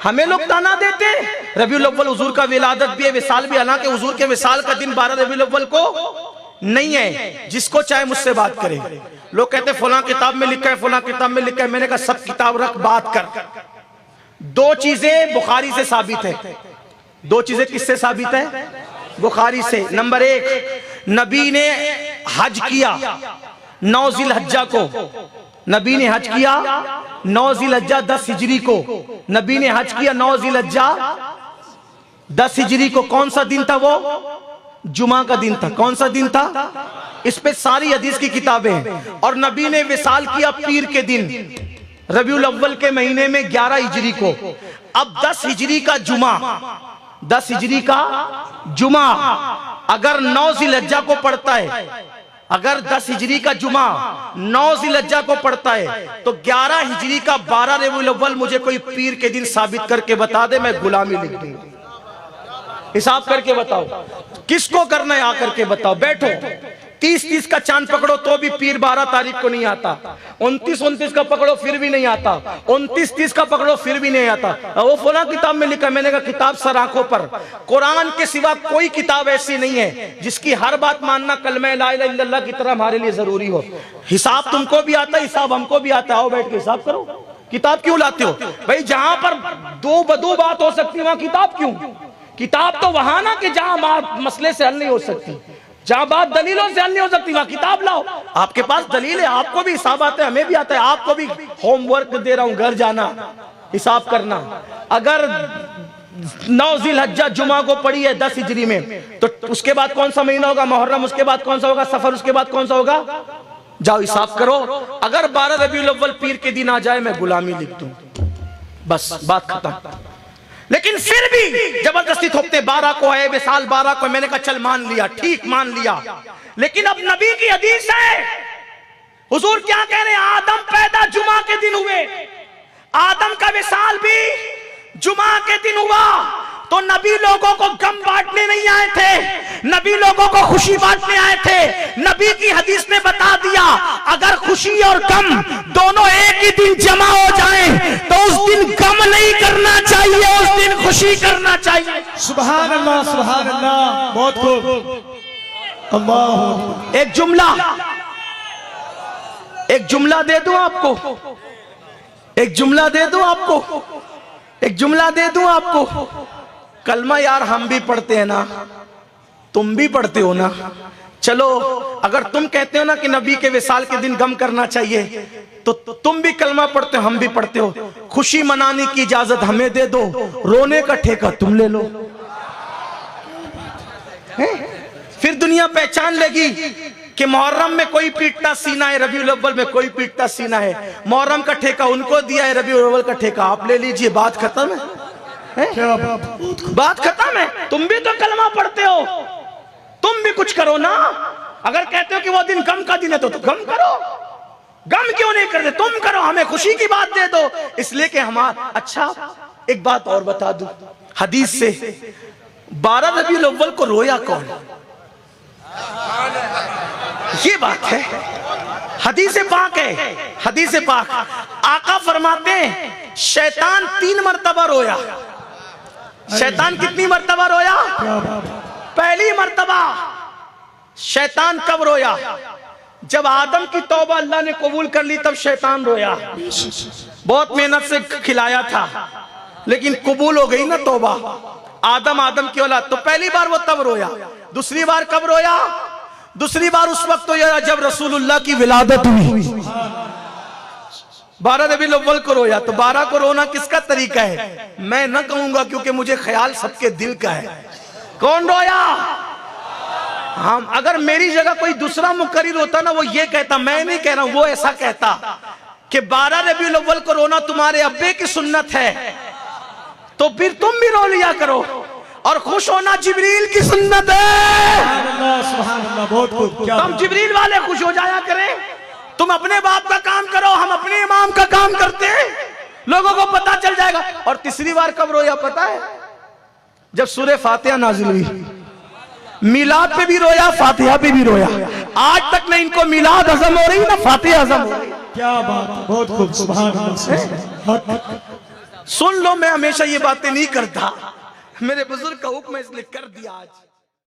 हमें लोग ताना देते रबीउल अव्वल हुजूर का विलादत भी है, विसाल भी, हालांकि हुजूर के विसाल का दिन 12 रबीउल अव्वल को नहीं है। जिसको चाहे मुझसे बात करे। लोग कहते फलां किताब में लिखा है, फलां किताब में लिखा है। मैंने कहा सब किताब रख, बात कर। दो चीजें बुखारी से साबित है। दो चीजें किससे साबित है? बुखारी से। नंबर एक, नबी ने हज किया 9 जिलहज्जा को। नबी ने हज किया 9 जिलहज्जा 10 हिजरी को। नबी ने हज किया 9 जिलहज्जा 10 हिजरी को। कौन सा दिन था वो? जुमा का दिन था। कौन सा दिन था? इस पे सारी हदीस की किताबें हैं। और नबी ने विसाल किया पीर के दिन, रबीउल अव्वल के महीने में 11 हिजरी को। अब 10 हिजरी का जुमा, 10 हिजरी का जुमा अगर 9 जिलहज्जा को पड़ता है, अगर 10 हिजरी का जुमा 9 जिलहज्जा को पड़ता है, तो 11 हिजरी का 12 रबीउल अव्वल मुझे कोई पीर के दिन साबित करके बता दे, मैं गुलामी लिख दूं। हिसाब करके बताओ, किसको करना है आकर के बताओ। बैठो, 30-30 का चांद पकड़ो तो भी पीर 12 तारीख को नहीं आता। 29-29 का पकड़ो फिर भी नहीं आता। 29-30 का पकड़ो फिर भी नहीं आता। वो फलां किताब में लिखा। मैंने कहा किताब सर आंखों पर। कुरान के सिवा कोई किताब ऐसी नहीं है जिसकी हर बात मानना कलमे ला इलाहा इल्लल्लाह की तरह हमारे लिए जरूरी हो। हिसाब तुमको भी आता है, हिसाब हमको भी आता है। आओ बैठ के हिसाब करो। किताब क्यों लाते हो भाई? जहां पर दो बात हो सकती है वहां किताब क्यों? किताब तो वहां ना कि जहां मसले से हल नहीं हो सकती, जहां बात दलीलों से हल नहीं हो सकती, वहां किताब लाओ। आपके पास दलील है, आपको भी हिसाब आता है, हमें भी आता है। आपको भी होमवर्क दे रहा हूं, घर जाना हिसाब करना। अगर 9 जिलहज्जा जुमा को पड़ी है 10 हिजरी में, तो उसके बाद कौन सा महीना होगा? मुहर्रम। उसके बाद कौन सा होगा? सफर। उसके बाद कौन सा होगा? जाओ हिसाब करो। अगर 12 रबीउल अव्वल पीर के दिन आ जाए, मैं गुलामी लिख दूं, बस बात खत्म। लेकिन फिर भी जबरदस्ती थोपते 12 को है विसाल 12 को। मैंने कहा चल मान लिया, ठीक मान लिया। लेकिन अब नबी की हदीस है, हुजूर क्या कह रहे हैं? आदम पैदा जुमा के दिन हुए, आदम का विसाल भी जुमा के दिन हुआ। तो नबी लोगों को गम बांटने नहीं आए थे, नबी लोगों को खुशी बांटने आए थे। नबी की हदीस ने बता दिया, अगर खुशी और गम दोनों एक ही दिन जमा हो जाएं, तो उस दिन गम नहीं करना चाहिए, उस दिन खुशी करना चाहिए। सुभान अल्लाह, सुभान अल्लाह, बहुत खूब। अल्लाह। एक जुमला दे दूं आपको, एक जुमला दे दूं आपको, एक जुमला दे दूं आपको। कलमा यार हम भी पढ़ते हैं ना, तुम भी पढ़ते हो ना। चलो अगर तुम कहते हो ना कि नबी के विसाल के दिन गम करना चाहिए, तो तुम भी कलमा पढ़ते हो, हम भी पढ़ते हो। खुशी मनाने की इजाजत हमें दे दो, रोने का ठेका तुम ले लो। फिर दुनिया पहचान लेगी कि मुहर्रम में कोई पीटता सीना है, रबीउल अव्वल में कोई पीटता सीना है। मुहर्रम का ठेका उनको दिया है, रबीउल अव्वल का ठेका आप ले लीजिए। बात खत्म है, बात खत्म है। तुम भी तो कलमा पढ़ते हो, तुम भी कुछ करो ना। अगर कहते हो कि वो दिन गम का दिन है, तो गम करो। गम क्यों नहीं करते? तुम करो, हमें खुशी की बात दे दो, इसलिए कि हमारा। अच्छा एक बात और बता दूं हदीस से, 12 रबीउल अव्वल को रोया कौन? ये बात है, हदीस पाक है, हदीस पाक। आका फरमाते हैं शैतान 3 मरतबा रोया। शैतान कितनी मरतबा रोया? पहली मरतबा शैतान कब रोया? जब आदम की तौबा अल्लाह ने कबूल कर ली, तब शैतान रोया। बहुत मेहनत से खिलाया था, लेकिन कबूल हो गई ना तौबा। आदम की औलाद, तो पहली बार वो तब रोया। दूसरी बार कब रोया? दूसरी बार उस वक्त रोया जब रसूलुल्लाह की विलादत हुई। 12 रबीउल अव्वल को रोया। तो 12 को रोना किसका तरीका है? मैं न कहूंगा, क्योंकि मुझे ख्याल सबके दिल का है। कौन रोया? हम। अगर मेरी जगह कोई दूसरा मुकर्रिर होता ना, वो ये कहता, मैं नहीं कह रहा हूं, वो ऐसा कहता कि 12 रबीउल अव्वल को रोना तुम्हारे अब्बे की सुन्नत है, तो फिर तुम भी रो लिया करो। और खुश होना जिब्रील की सुन्नत है। सुभान अल्लाह, बहुत खूब। तुम जिब्रील वाले खुश हो जाया करें। तुम अपने बाप का काम करो, हम अपने इमाम का काम करते हैं, लोगों को पता चल जाएगा। और तीसरी बार कब रोया पता है? जब सूरह फातिहा नाजिल हुई। मिलाद पे भी रोया, फातिहा पे भी रोया। आज तक ना इनको मिलाद हजम हो रही ना फातिहा हजम हो रही। क्या बात, बहुत खूब। सुभान अल्लाह। सुन लो, मैं हमेशा ये बातें नहीं करता, मेरे बुजुर्ग का हुक्म है इसलिए कर दिया आज।